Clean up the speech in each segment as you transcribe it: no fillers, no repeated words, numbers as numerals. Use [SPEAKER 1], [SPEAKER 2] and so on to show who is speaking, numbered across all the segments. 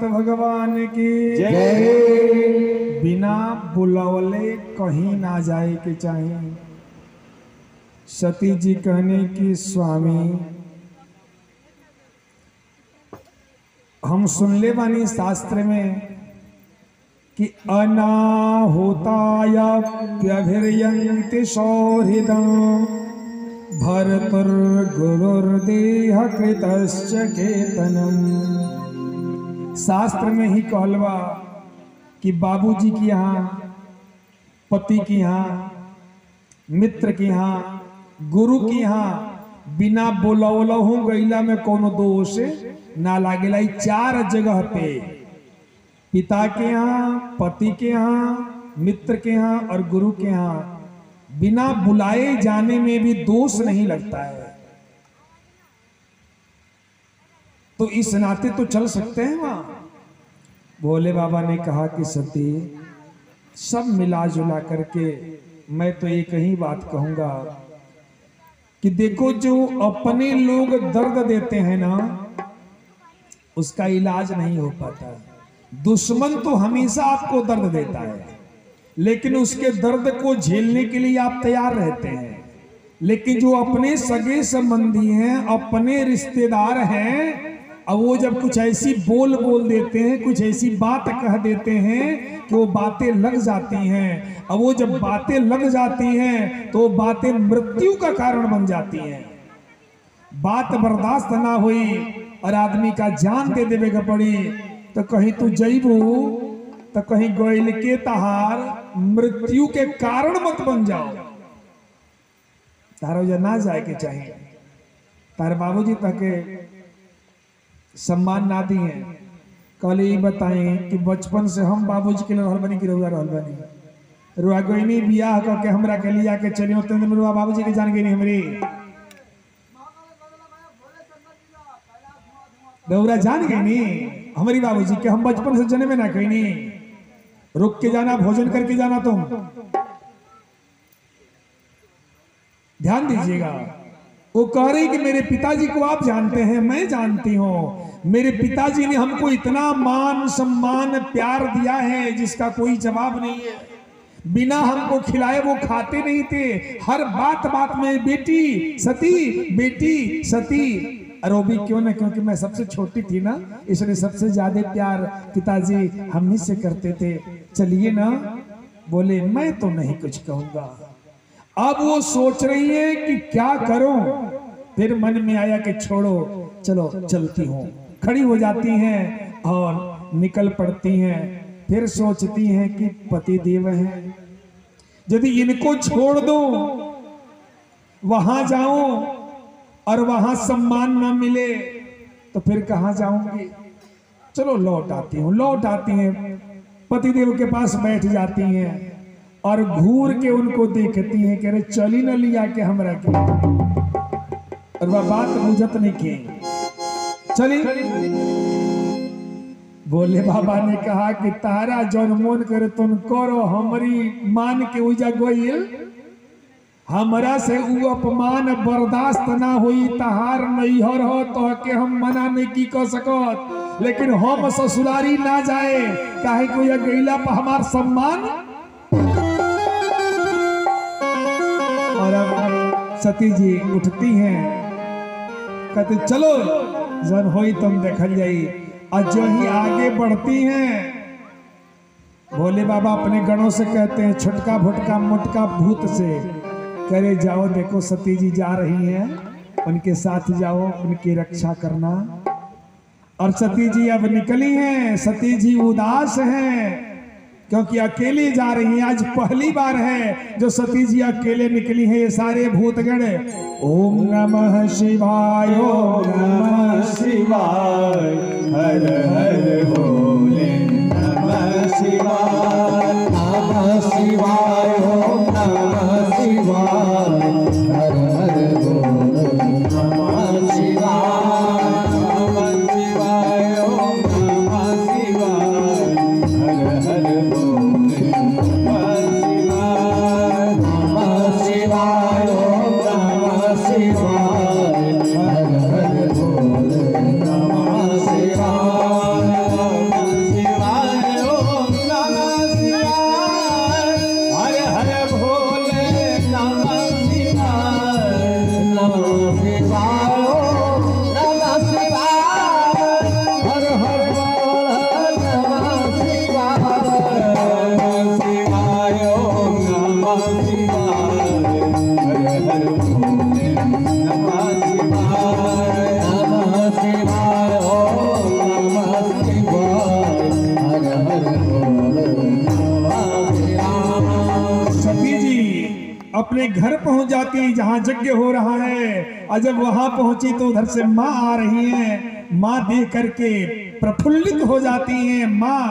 [SPEAKER 1] भगवान की जय। बिना बुलावले कहीं ना जाए के चाहिए। सती जी कहने की स्वामी हम सुन ले बानी शास्त्र में कि अनाहुतायप्यभिर्यन्ति सौहृदं भर्तुर्गुरुर्देह कृतश्च केतनम्। शास्त्र में ही कहलवा कि बाबूजी के यहाँ, पति के यहाँ, मित्र के यहाँ, गुरु के यहाँ बिना बोलवलहु गईला में कोनो दोष ना लागेला। 4 जगह पे पिता के यहाँ, पति के यहाँ, मित्र के यहाँ और गुरु के यहाँ बिना बुलाए जाने में भी दोष नहीं लगता है। तो इस नाते तो चल सकते हैं वहां। भोले बाबा ने कहा कि सती सब मिला जुला करके मैं तो एक ही बात कहूंगा कि देखो जो अपने लोग दर्द देते हैं ना उसका इलाज नहीं हो पाता। दुश्मन तो हमेशा आपको दर्द देता है लेकिन उसके दर्द को झेलने के लिए आप तैयार रहते हैं। लेकिन जो अपने सगे संबंधी हैं, अपने रिश्तेदार हैं, अब वो जब कुछ ऐसी बोल देते हैं, कुछ ऐसी बात कह देते हैं कि वो बातें लग जाती हैं। अब वो जब बातें लग जाती हैं तो बातें मृत्यु का कारण बन जाती हैं। बात बर्दाश्त ना हुई और आदमी का जान दे देवे का पड़ी तो कहीं तू जईबू तो कहीं गोइल के तहार मृत्यु के कारण मत बन जाओ। तारो जा ना जाए के चाहिए। तार बाबूजी तके सम्मान ना दिए। कल ये बताएं कि बचपन से हम बाबूजी के लिए रहल बनी कि रुआ रहल बनी। रुआ गोइनी बियाह करके हमरा के लिया के चलियो तो रुआ बाबूजी के जान गई नहीं हमरी। रउरा जान गई नी हमारी बाबूजी के हम बचपन से जने में ना कहीं नहीं। रुक के जाना, भोजन करके जाना। तुम ध्यान दीजिएगा। वो कह रही कि मेरे पिताजी को आप जानते हैं, मैं जानती हूँ। मेरे पिताजी ने हमको इतना मान सम्मान प्यार दिया है जिसका कोई जवाब नहीं है। बिना हमको खिलाए वो खाते नहीं थे। हर बात बात में बेटी सती, बेटी सती। और वो भी क्यों ना, क्योंकि मैं सबसे छोटी थी ना, इसलिए सबसे ज्यादा प्यार पिताजी हम ही से करते थे। चलिए ना, बोले मैं तो नहीं कुछ कहूंगा। अब वो सोच रही है कि क्या करूं। फिर मन में आया कि छोड़ो, चलो चलती हूँ। खड़ी हो जाती हैं और निकल पड़ती हैं। फिर सोचती हैं कि पति देव हैं, यदि इनको छोड़ दो, वहां जाऊं और वहां सम्मान न मिले तो फिर कहां जाऊंगी। चलो लौट आती हूँ। लौट आती हैं, पतिदेव के पास बैठ जाती हैं और घूर के उनको देखती हैं कि अरे चली न लिया के हमरा के। और वह बात बुझत नहीं की, चली। बोले बाबा ने कहा कि तारा जौन मोन करे तुम करो, हमारी मान के उजा गोइल, हमरा से उ अपमान बर्दाश्त ना हुई। तहार नैहर हो तो के हम मना नहीं की कर सकत, लेकिन हम ससुरारी ना जाए, काहे को यह गईला पर हमार सम्मान। और अब सती जी उठती हैं, कहते चलो जन होई तुम देखल जाई। और जो ही आगे बढ़ती हैं, भोले बाबा अपने गणों से कहते हैं, छुटका भुटका मुटका भूत से करे जाओ, देखो सती जी जा रही हैं, उनके साथ जाओ, उनकी रक्षा करना। और सती जी अब निकली हैं। सती जी उदास हैं क्योंकि अकेली जा रही हैं। आज पहली बार है जो सती जी अकेले निकली हैं। ये सारे भूतगण ओम नमः शिवाय, ओम नमः शिवाय, हर हर भोले नमः शिवाय, नमः शिवाय, ओम नमः शिवाय, हर हर भोले नमः शिवाय, नमः शिवाय, ओम नमः शिवाय, हर हर भोले नमः शिवाय, नमः शिवाय, ओम नमः शिवाय, हर हर भोले नमः शिवाय, नमः शिवाय, ओम नमः शिवाय, हर हर भोले नमः शिवाय, नमः शिवाय, ओम नमः शिवाय, हर हर भोले नमः शिवाय, नमः शिवाय, ओम नमः शिवाय, हर हर भोले नमः शिवाय, नमः शिवाय, ओम नमः शिवाय, हर हर भोले नमः शिवाय। सती जी अपने घर पहुंच जाती है जहां यज्ञ हो रहा है। और जब वहां पहुंची तो उधर से माँ आ रही हैं। माँ देख करके प्रफुल्लित हो जाती हैं। माँ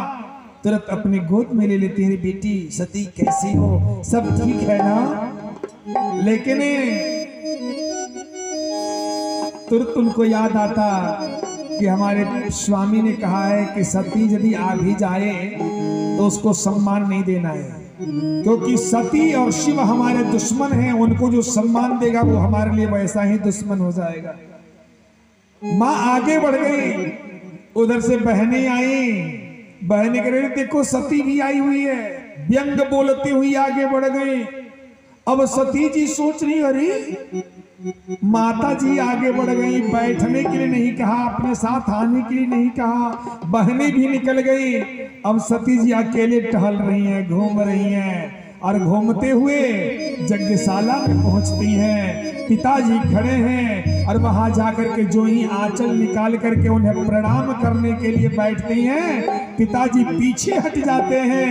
[SPEAKER 1] तुरंत अपनी गोद में ले लेती है, बेटी सती कैसी हो, सब ठीक है ना। लेकिन तुरंत उनको याद आता कि हमारे स्वामी ने कहा है कि सती यदि आ भी जाए तो उसको सम्मान नहीं देना है, क्योंकि सती और शिव हमारे दुश्मन हैं। उनको जो सम्मान देगा वो हमारे लिए वैसा ही दुश्मन हो जाएगा। माँ आगे बढ़ गई, उधर से बहनें आई। बहनें कह रही देखो सती भी आई हुई है, व्यंग बोलती हुई आगे बढ़ गई। अब सती जी सोच रही, अरे माता जी आगे बढ़ गई, बैठने के लिए नहीं कहा, अपने साथ आने के लिए नहीं कहा, बहनें भी निकल गई। अब सती जी अकेले टहल रही हैं, घूम रही हैं। और घूमते हुए यज्ञशाला में पहुंचती हैं। पिताजी खड़े हैं और वहां जाकर के जो ही आंचल निकाल करके उन्हें प्रणाम करने के लिए बैठती हैं, पिताजी पीछे हट जाते हैं,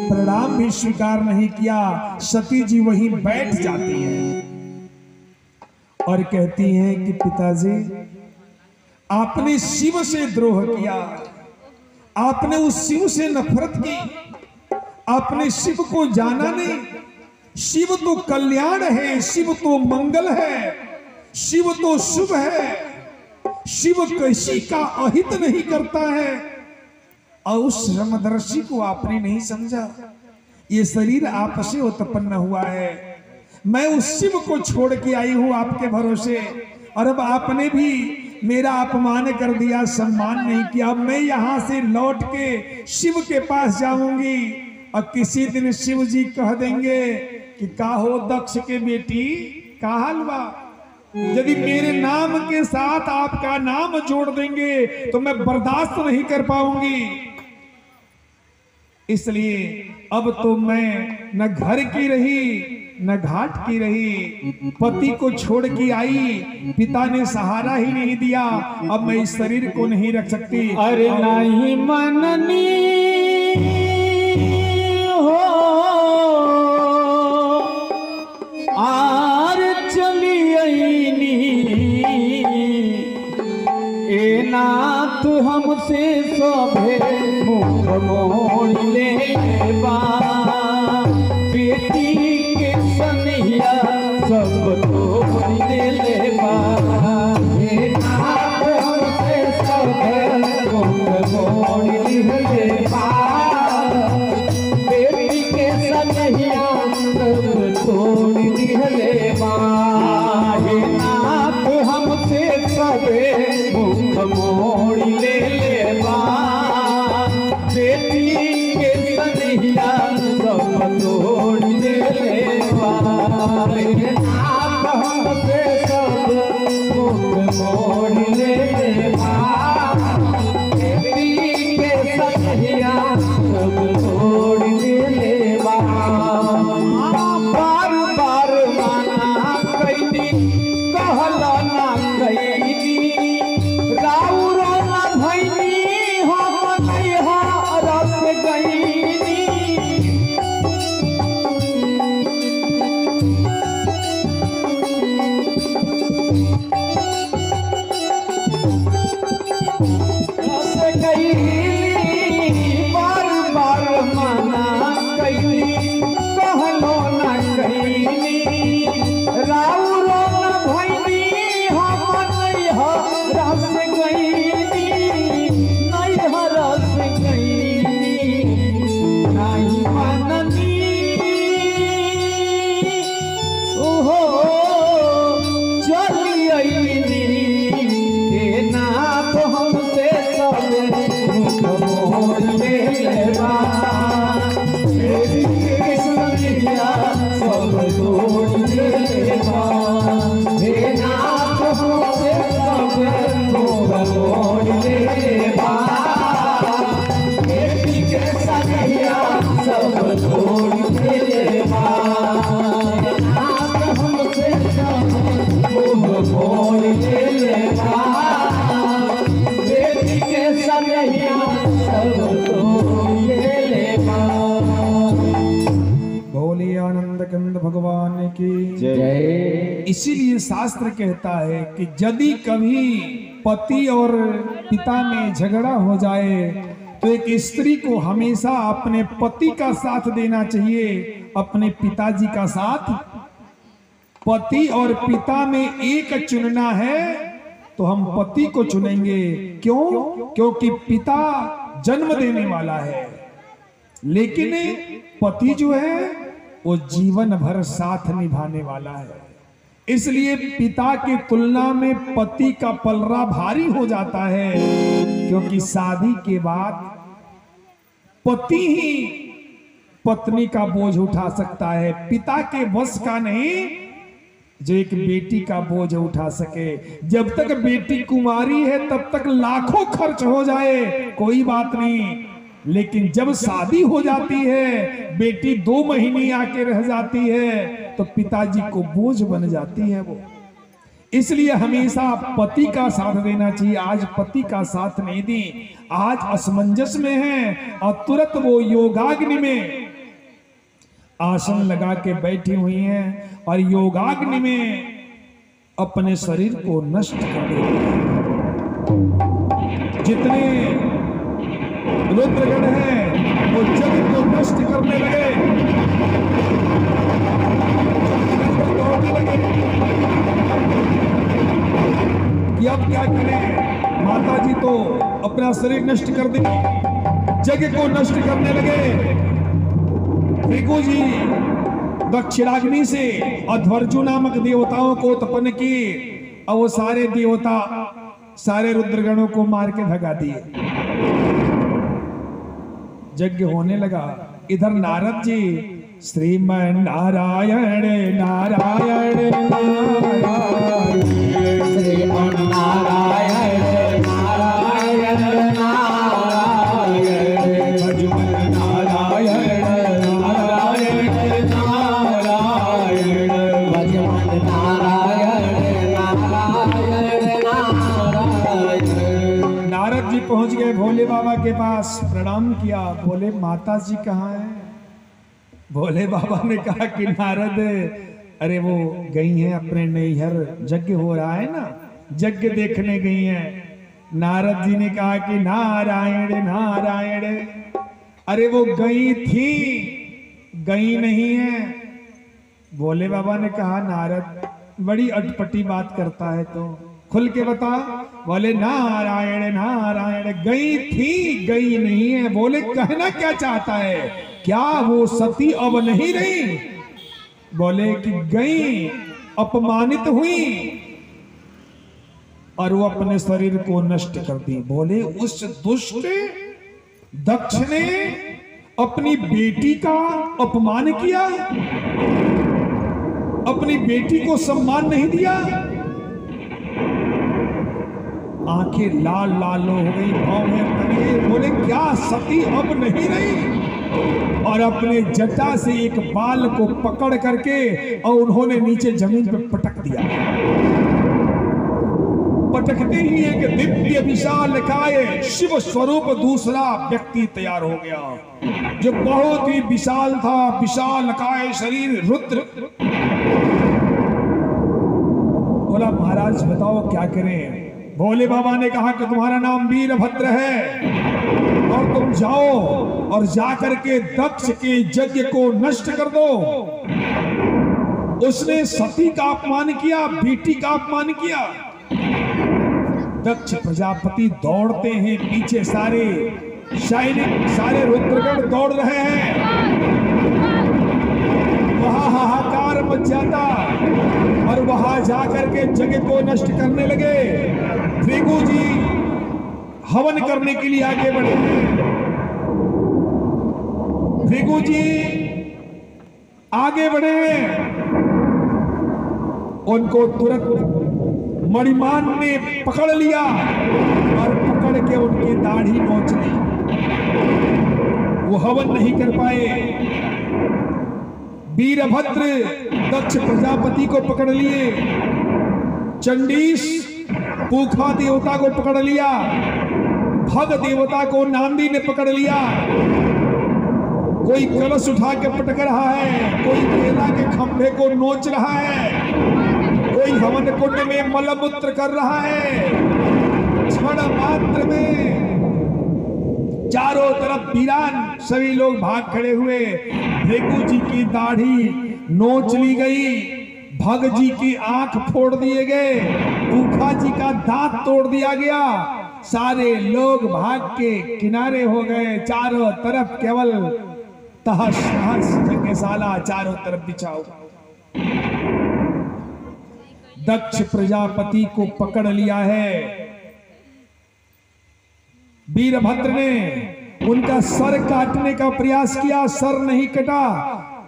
[SPEAKER 1] प्रणाम भी स्वीकार नहीं किया। सती जी वहीं बैठ जाती हैं और कहती हैं कि पिताजी आपने शिव से द्रोह किया, आपने उस शिव से नफरत की, आपने शिव को जाना नहीं। शिव तो कल्याण है, शिव तो मंगल है, शिव तो शुभ है, शिव किसी का अहित नहीं करता है। और उस समदर्शी को आपने नहीं समझा। ये शरीर आपसे उत्पन्न हुआ है, मैं उस शिव को छोड़ के आई हूं आपके भरोसे, और अब आपने भी मेरा अपमान कर दिया, सम्मान नहीं किया। मैं यहां से लौट के शिव के पास जाऊंगी और किसी दिन शिव जी कह देंगे कि का हो दक्ष के बेटी का हलवा, यदि मेरे नाम के साथ आपका नाम जोड़ देंगे तो मैं बर्दाश्त नहीं कर पाऊंगी। इसलिए अब तो मैं न घर की रही न घाट की रही, पति को छोड़ के आई, पिता ने सहारा ही नहीं दिया, अब मैं इस शरीर को नहीं रख सकती।
[SPEAKER 2] अरे नहीं मननी हो आर चली आईनी, ए नाथ हमसे सभे मुख मोड़ ले बा, बेटी के सनिया सब तोड़ ले बा, ए नाथ हमसे सभे मुख मोड़ ले बा, बेटी के सनिया सब तोड़ ले बा, ए नाथ हमसे सभे मुख मोड़ ले बा, बेटी के सनिया सब तोड़ ले बा, ए नाथ हमसे सब मुख मोड़ ले बा, बेटी के सनिया सब तोड़ ले बा। बार बार माना कैनी कहला ना कैनी, राउर ना भैनी हम नैहा रस गईनी, रस गईनी। बार बार माना कैनी कहलो ना कैनी, राउर ना भैनी हम नैहा रस गईनी, नैहा रस गईनी, नहीं मननी ओहो चली आईनी, ए नाथ हमसे सब मुख मोड़ ले बा, बेटी के सनिया सब तोड़ ले बा, ए नाथ हमसे सब मुख मोड़ ले बा, बेटी के सनिया सब तोड़ ले बा, ए नाथ हमसे सब मुख मोड़ ले बा, बेटी के सनिया सब तोड़ ले बा।
[SPEAKER 1] बोलिए आनंद कंद भगवान की
[SPEAKER 2] जय।
[SPEAKER 1] इसीलिए शास्त्र कहता है कि यदि कभी पति और पिता में झगड़ा हो जाए तो एक स्त्री को हमेशा अपने पति का साथ देना चाहिए, अपने पिताजी का साथ। पति और पिता में एक चुनना है तो हम पति को चुनेंगे। क्यों? क्योंकि पिता जन्म देने वाला है, लेकिन पति जो है वो जीवन भर साथ निभाने वाला है। इसलिए पिता की तुलना में पति का पलड़ा भारी हो जाता है, क्योंकि शादी के बाद पति ही पत्नी का बोझ उठा सकता है, पिता के बस का नहीं जो एक बेटी का बोझ उठा सके। जब तक बेटी कुमारी है तब तक लाखों खर्च हो जाए कोई बात नहीं, लेकिन जब शादी हो जाती है, बेटी 2 महीने आके रह जाती है तो पिताजी को बोझ बन जाती है वो। इसलिए हमेशा पति का साथ देना चाहिए। आज पति का साथ नहीं दी, आज असमंजस में है और तुरंत वो योगाग्नि में आसन लगा के बैठी हुई हैं और योगाग्नि में अपने शरीर को नष्ट कर देती हैं। जितने रुद्रगण हैं वो जग को नष्ट करने लगे, कि अब क्या करें, माता जी तो अपना शरीर नष्ट कर दी, जग को नष्ट करने लगे। भृगु जी दक्षिणाग्नि से अध्वर्जु नामक देवताओं को उत्पन्न किए और वो सारे देवता सारे रुद्रगणों को मार के भगा दिए। यज्ञ होने लगा, इधर नारद जी श्रीमन नारायण नारायण नारायण
[SPEAKER 2] श्रीमन नारायण नारायण नारायण
[SPEAKER 1] भजमन नारायण नारायण नारायण
[SPEAKER 2] भजमन नारायण नारायण नारायण।
[SPEAKER 1] नारद जी पहुंच गए भोले बाबा के पास, प्रणाम किया। बोले माता जी कहाँ हैं? भोले बाबा ने कहा कि नारद अरे वो गई हैं अपने नैहर, यज्ञ हो रहा है ना, यज्ञ देखने गई हैं। नारद जी ने कहा कि नारायण नारायण, अरे वो गई थी, गई नहीं है। भोले बाबा ने कहा नारद बड़ी अटपटी बात करता है तो खुल के बता। बोले नारायण नारायण, गई थी गई नहीं है। बोले कहना क्या चाहता है, क्या वो सती अब नहीं रही? बोले कि गई, अपमानित हुई और वो अपने शरीर को नष्ट कर दी। बोले उस दुष्ट दक्ष ने अपनी बेटी का अपमान किया, अपनी बेटी को सम्मान नहीं दिया। आंखें लाल लाल हो गई, भाव में तने। बोले क्या सती अब नहीं रही? और अपने जटा से एक बाल को पकड़ करके और उन्होंने नीचे जमीन पर पटक दिया। पटकते ही एक दिव्य विशाल काय शिव स्वरूप दूसरा व्यक्ति तैयार हो गया, जो बहुत ही विशाल था, विशाल काय शरीर, रुद्र। बोला महाराज बताओ क्या करें? भोले बाबा ने कहा कि तुम्हारा नाम वीरभद्र है और तुम जाओ और जाकर के दक्ष के यज्ञ को नष्ट कर दो। उसने सती का अपमान किया, बेटी का अपमान किया। दक्ष प्रजापति दौड़ते हैं, पीछे सारे सैनिक, सारे रुद्रगण दौड़ रहे हैं। वहां हाहाकार मच जाता और वहां जाकर के जगह को नष्ट करने लगे। भृगु जी हवन करने के लिए आगे बढ़े हैं। भृगु जी आगे बढ़े हैं, उनको तुरंत मणिमान ने पकड़ लिया और पकड़ के उनकी दाढ़ी नोच ली। वो हवन नहीं कर पाए। वीरभद्र दक्ष प्रजापति को पकड़ लिए, चंडीश पूखा देवता को पकड़ लिया, भग देवता को नांदी ने पकड़ लिया। कोई कलश उठा के पटक रहा है, कोई केला के खंभे को नोच रहा है, कोई हवन कुंड में मलमूत्र कर रहा है। क्षण मात्र में चारों तरफ वीरान सभी लोग भाग खड़े हुए। भृगु जी की दाढ़ी नोच ली गई, भग जी की आंख फोड़ दिए गए, पूखा जी का दांत तोड़ दिया गया। सारे लोग भाग के किनारे हो गए। चारों तरफ केवल तहस नहस यज्ञशाला चारों तरफ बिछाओ। दक्ष प्रजापति को पकड़ लिया है वीरभद्र ने। उनका सर काटने का प्रयास किया, सर नहीं कटा।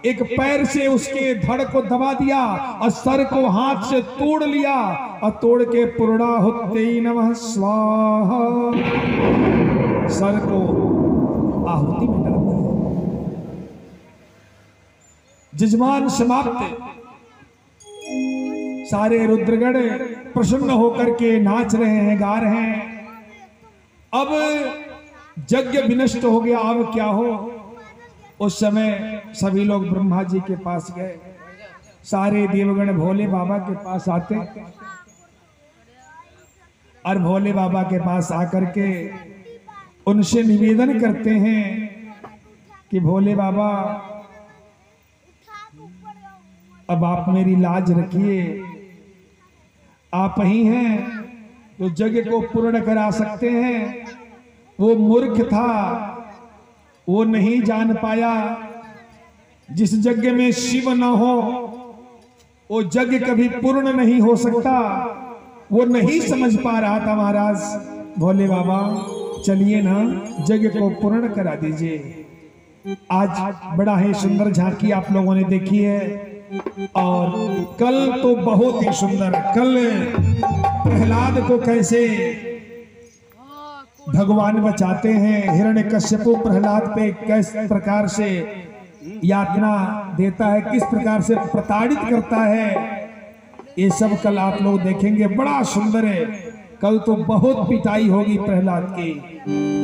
[SPEAKER 1] एक पैर से उसके धड़ को दबा दिया और सर को हाथ से तोड़ लिया और तोड़ के पूर्णाहुति नमः स्वाहा सर को आहुति में डाल दिया। जजमान समाप्त। सारे रुद्रगण प्रसन्न होकर के नाच रहे हैं, गा रहे हैं। अब यज्ञ विनष्ट हो गया, अब क्या हो? उस समय सभी लोग ब्रह्मा जी के पास गए। सारे देवगण भोले बाबा के पास आते और भोले बाबा के पास आकर के उनसे निवेदन करते हैं कि भोले बाबा अब आप मेरी लाज रखिए, आप ही हैं तो यज्ञ को पूर्ण करा सकते हैं। वो मूर्ख था, वो नहीं जान पाया जिस यज्ञ में शिव न हो वो यज्ञ कभी पूर्ण नहीं हो सकता। वो नहीं समझ पा रहा था। महाराज भोले बाबा चलिए ना, यज्ञ को पूर्ण करा दीजिए। आज बड़ा ही सुंदर झांकी आप लोगों ने देखी है, और कल तो बहुत ही सुंदर, कल प्रहलाद को कैसे भगवान बचाते हैं, हिरण्यकश्यप प्रहलाद पे किस प्रकार से यातना देता है, किस प्रकार से प्रताड़ित करता है, ये सब कल आप लोग देखेंगे। बड़ा सुंदर है, कल तो बहुत पिटाई होगी प्रहलाद की,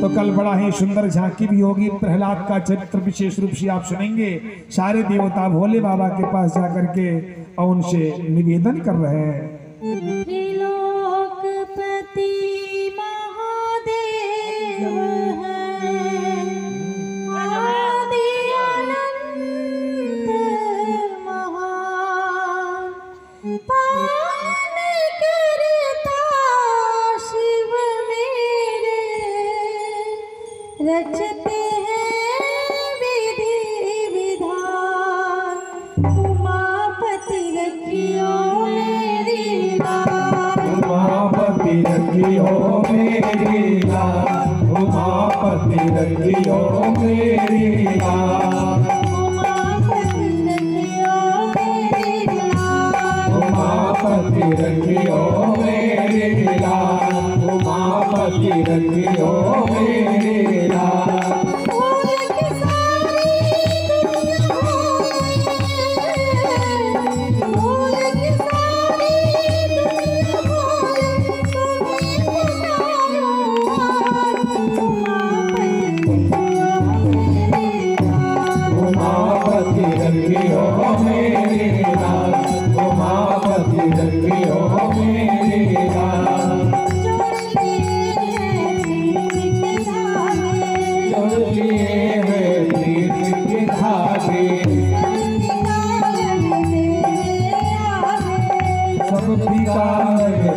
[SPEAKER 1] तो कल बड़ा ही सुंदर झांकी भी होगी। प्रहलाद का चरित्र विशेष रूप से आप सुनेंगे। सारे देवता भोले बाबा के पास जाकर के और उनसे निवेदन कर रहे हैं।
[SPEAKER 3] त्रिलोकपति महादेव हैं, आदि अनंत महान, पालन करता शिव मेरे, रचते हैं विधि विधान, उमापति रखियो मेरी लाज,
[SPEAKER 2] उमापति रखियो मेरी लाज, उमापति रखियो मेरी लाज,
[SPEAKER 3] उमापति रखियो मेरी लाज,
[SPEAKER 2] उमापति रखियो मेरी लाज, उमापति रखियो मेरी लाज।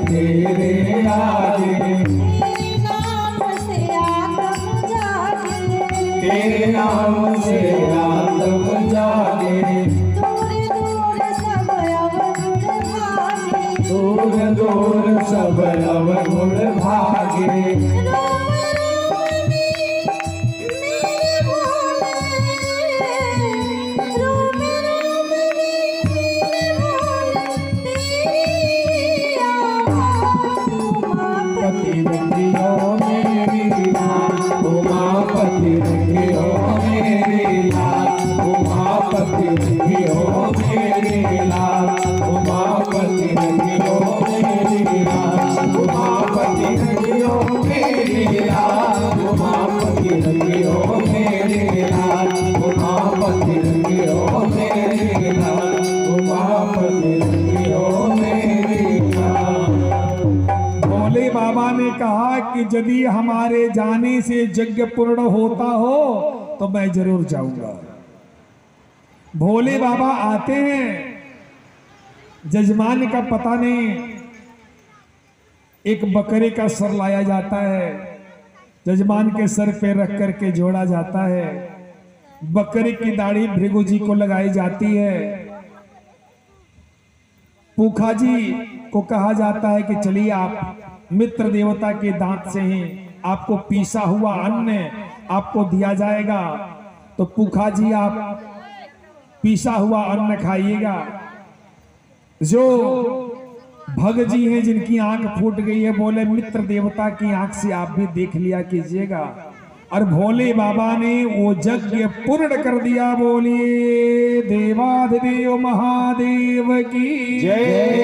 [SPEAKER 2] तेरे आगे तेरे नाम से आत्म जागे, दूर दूर सब अवगुण भागे, उमापति रखियो मेरी लाज, उमापति रखियो मेरी लाज, उमापति रखियो मेरी लाज, उमापति रखियो मेरी लाज, उमापति रखियो मेरी लाज, उमापति रखियो मेरी लाज, उमापति रखियो मेरी लाज, उमापति रखियो मेरी लाज।
[SPEAKER 1] भोले बाबा ने कहा कि यदि हमारे जाने से यज्ञ पूर्ण होता हो तो मैं जरूर जाऊंगा। भोले बाबा आते हैं, जजमान का पता नहीं, एक बकरे का सर लाया जाता है, जजमान के सर पे रख करके जोड़ा जाता है, बकरे की दाढ़ी भृगु जी को लगाई जाती है, पूखा जी को कहा जाता है कि चलिए आप मित्र देवता के दांत से ही आपको पीसा हुआ अन्न आपको दिया जाएगा, तो पूखा जी आप पीसा हुआ अन्न खाइएगा। जो भग जी हैं जिनकी आंख फूट गई है, बोले मित्र देवता की आंख से आप भी देख लिया कीजिएगा, और भोले बाबा ने वो यज्ञ पूर्ण कर दिया। बोलिए देवाधिदेव महादेव की जय।